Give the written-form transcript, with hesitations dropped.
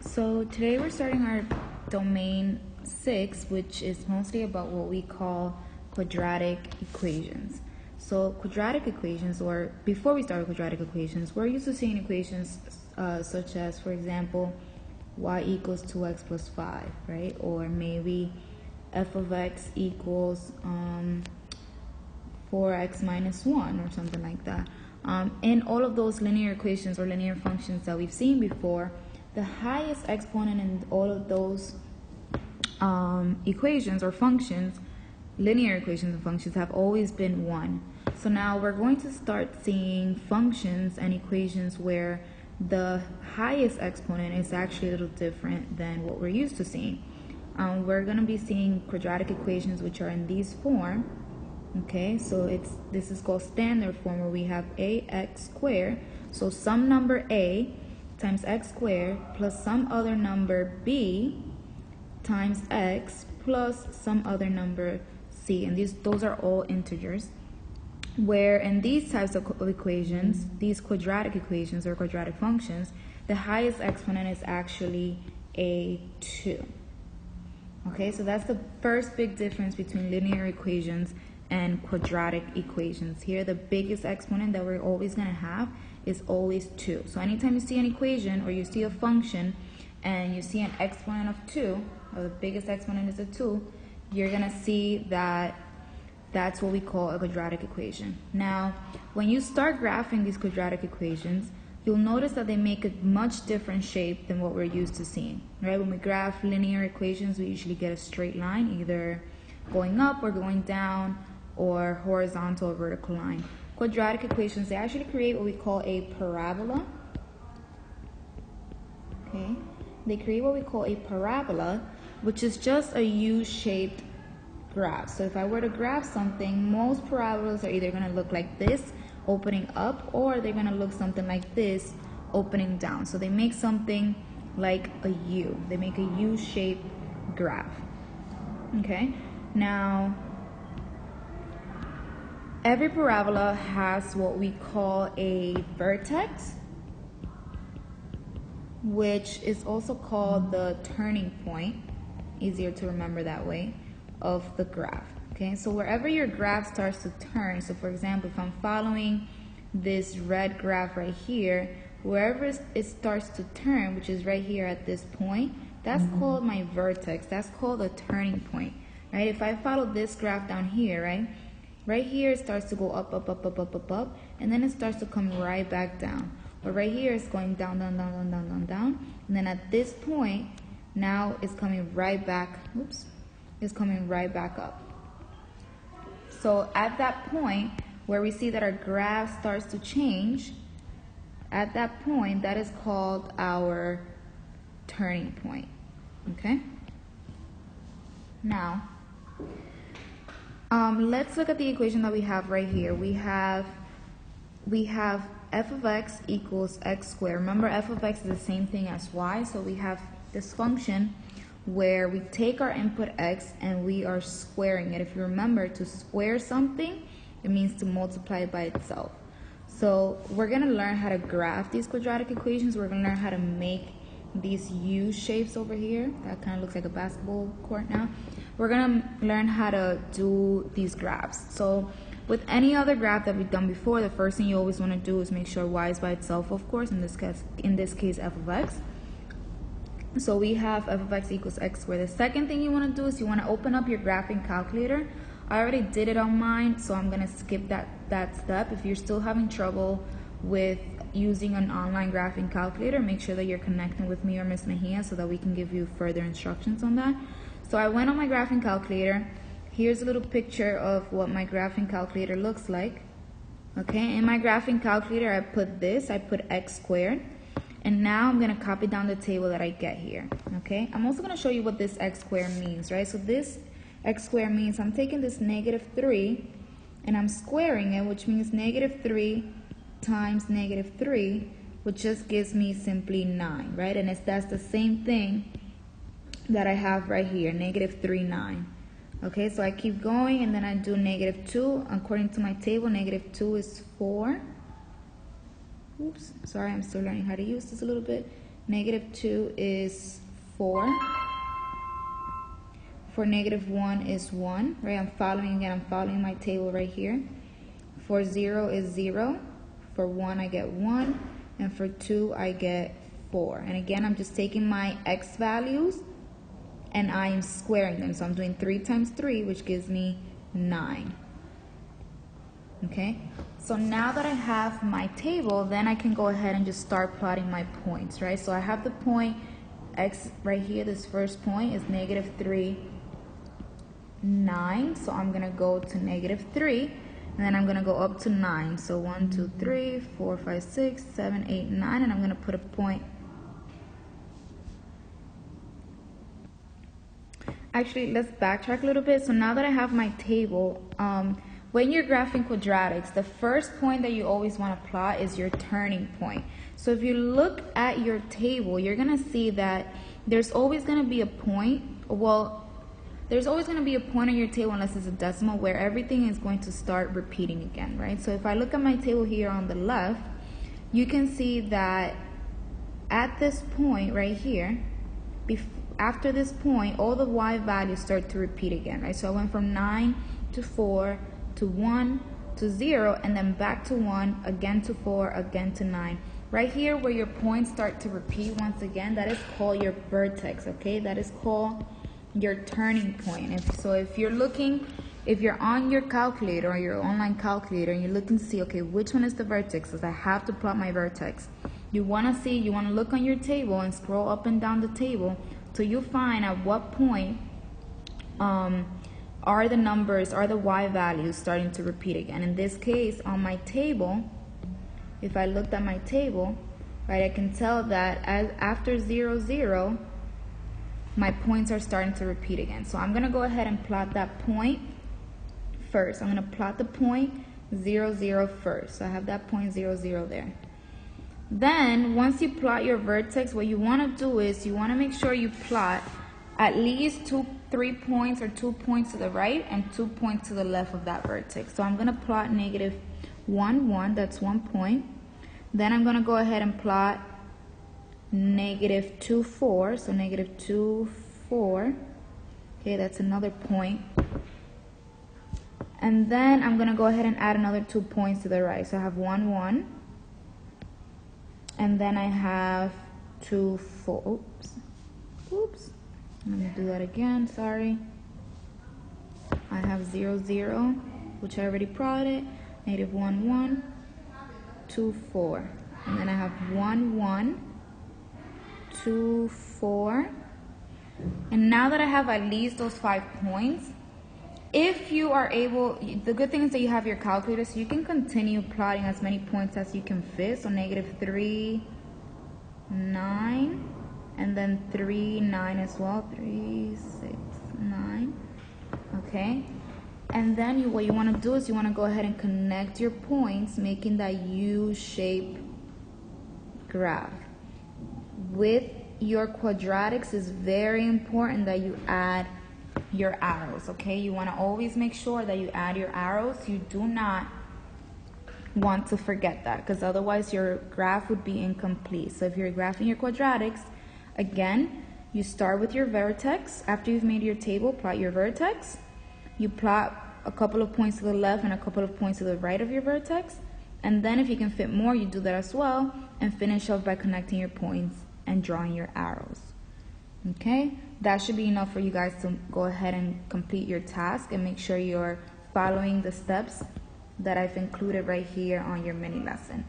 So today we're starting our domain 6, which is mostly about what we call quadratic equations. So quadratic equations, or before we start with quadratic equations, we're used to seeing equations such as, for example, y equals 2x plus 5, right? Or maybe f of x equals 4x minus 1 or something like that. In all of those linear equations or linear functions that we've seen before, the highest exponent in all of those equations or functions, linear equations and functions, have always been 1. So now we're going to start seeing functions and equations where the highest exponent is actually a little different than what we're used to seeing. We're going to be seeing quadratic equations which are in these form. Okay, so this is called standard form, where we have ax squared, so some number a times x squared plus some other number b times x plus some other number c, and those are all integers. Where in these types of equations, these quadratic equations or quadratic functions, the highest exponent is actually a2. Okay, so that's the first big difference between linear equations and quadratic equations. Here, the biggest exponent that we're always going to have is always 2. So anytime you see an equation or you see a function and you see an exponent of 2, or the biggest exponent is a 2, you're going to see that that's what we call a quadratic equation. Now, when you start graphing these quadratic equations, you'll notice that they make a much different shape than what we're used to seeing, right? When we graph linear equations, we usually get a straight line, either going up or going down, or horizontal or vertical line. Quadratic equations, they actually create what we call a parabola. Okay, they create what we call a parabola, which is just a U-shaped graph. So if I were to graph something, most parabolas are either going to look like this, opening up, or they're going to look something like this, opening down. So they make something like a U. They make a U-shaped graph. Okay, now every parabola has what we call a vertex, which is also called the turning point, easier to remember that way, of the graph. Okay, so wherever your graph starts to turn, so for example, if I'm following this red graph right here, wherever it starts to turn, which is right here at this point, that's called my vertex. That's called a turning point, right? If I follow this graph down here, right here it starts to go up, up, up, up, up, up, up, and then it starts to come right back down. But right here it's going down, down, down, down, down, down, down, and then at this point, now it's coming right back, oops, it's coming right back up. So at that point, where we see that our graph starts to change, at that point, that is called our turning point, okay? Now, let's look at the equation that we have right here. We have f of x equals x squared. Remember, f of x is the same thing as y, so we have this function where we take our input x and we are squaring it. If you remember, to square something, it means to multiply it by itself. So we're going to learn how to graph these quadratic equations. We're going to learn how to make these U shapes over here. That kind of looks like a basketball court now. We're going to learn how to do these graphs. So with any other graph that we've done before, the first thing you always want to do is make sure y is by itself, of course, in this case f of x. So we have f of x equals x squared. The second thing you want to do is you want to open up your graphing calculator. I already did it on mine, so I'm going to skip that step. If you're still having trouble with using an online graphing calculator, make sure that you're connecting with me or Miss Mejia so that we can give you further instructions on that. So I went on my graphing calculator. Here's a little picture of what my graphing calculator looks like. Okay, in my graphing calculator, I put x squared. And now I'm going to copy down the table that I get here, okay? I'm also going to show you what this x squared means, right? So this x squared means I'm taking this -3 and I'm squaring it, which means -3 times -3, which just gives me simply 9, right? And that's the same thing that I have right here, -3, 9. Okay, so I keep going and then I do -2. According to my table, -2 is 4. Oops, sorry, I'm still learning how to use this a little bit. -2 is 4. For -1 is 1, right? I'm following my table right here. For 0 is 0. For 1, I get 1. And for 2, I get 4. And again, I'm just taking my x values and I'm squaring them. So I'm doing 3 times 3, which gives me 9. Okay? So now that I have my table, then I can go ahead and just start plotting my points, right? So I have the point x right here. This first point is -3, 9. So I'm going to go to -3. And then I'm going to go up to 9. So 1, 2, 3, 4, 5, 6, 7, 8, 9. And I'm going to put a point. Actually, let's backtrack a little bit. So now that I have my table, when you're graphing quadratics, the first point that you always want to plot is your turning point. So if you look at your table, you're going to see that there's always going to be a point. Well, there's always going to be a point on your table, unless it's a decimal, where everything is going to start repeating again, right? So if I look at my table here on the left, you can see that at this point right here, after this point, all the y values start to repeat again, right? So I went from 9 to 4 to 1 to 0, and then back to 1, again to 4, again to 9. Right here where your points start to repeat once again, that is called your vertex, okay? That is called your turning point. If you're on your calculator or your online calculator and you're looking to see, okay, which one is the vertex, because I have to plot my vertex. You want to look on your table and scroll up and down the table till you find at what point are the y values starting to repeat again. In this case, on my table, if I looked at my table, right, I can tell that after 0, 0, my points are starting to repeat again. So I'm going to go ahead and plot that point first. I'm going to plot the point 0, 0 first. So I have that point 0, 0 there. Then once you plot your vertex, what you want to do is you want to make sure you plot at least 3 points or 2 points to the right and 2 points to the left of that vertex. So I'm going to plot -1, 1, that's 1 point. Then I'm going to go ahead and plot -2, 4, so -2, 4. Okay, that's another point. And then I'm going to go ahead and add another 2 points to the right. So I have 1, 1. And then I have 2, 4. Oops. I'm going to do that again, sorry. I have 0, 0, which I already plotted. -1, 1, 2, 4. And then I have 1, 1. 2, 4. And now that I have at least those 5 points, if you are able, the good thing is that you have your calculator, so you can continue plotting as many points as you can fit. So -3, 9, and then 3, 9 as well. 3, 6, 9. Okay. And then what you want to do is you want to go ahead and connect your points, making that U-shaped graph. With your quadratics, it's very important that you add your arrows, okay? You want to always make sure that you add your arrows. You do not want to forget that, because otherwise your graph would be incomplete. So if you're graphing your quadratics, again, you start with your vertex. After you've made your table, plot your vertex. You plot a couple of points to the left and a couple of points to the right of your vertex. And then if you can fit more, you do that as well. And finish off by connecting your points and drawing your arrows. Okay, that should be enough for you guys to go ahead and complete your task, and make sure you're following the steps that I've included right here on your mini lesson.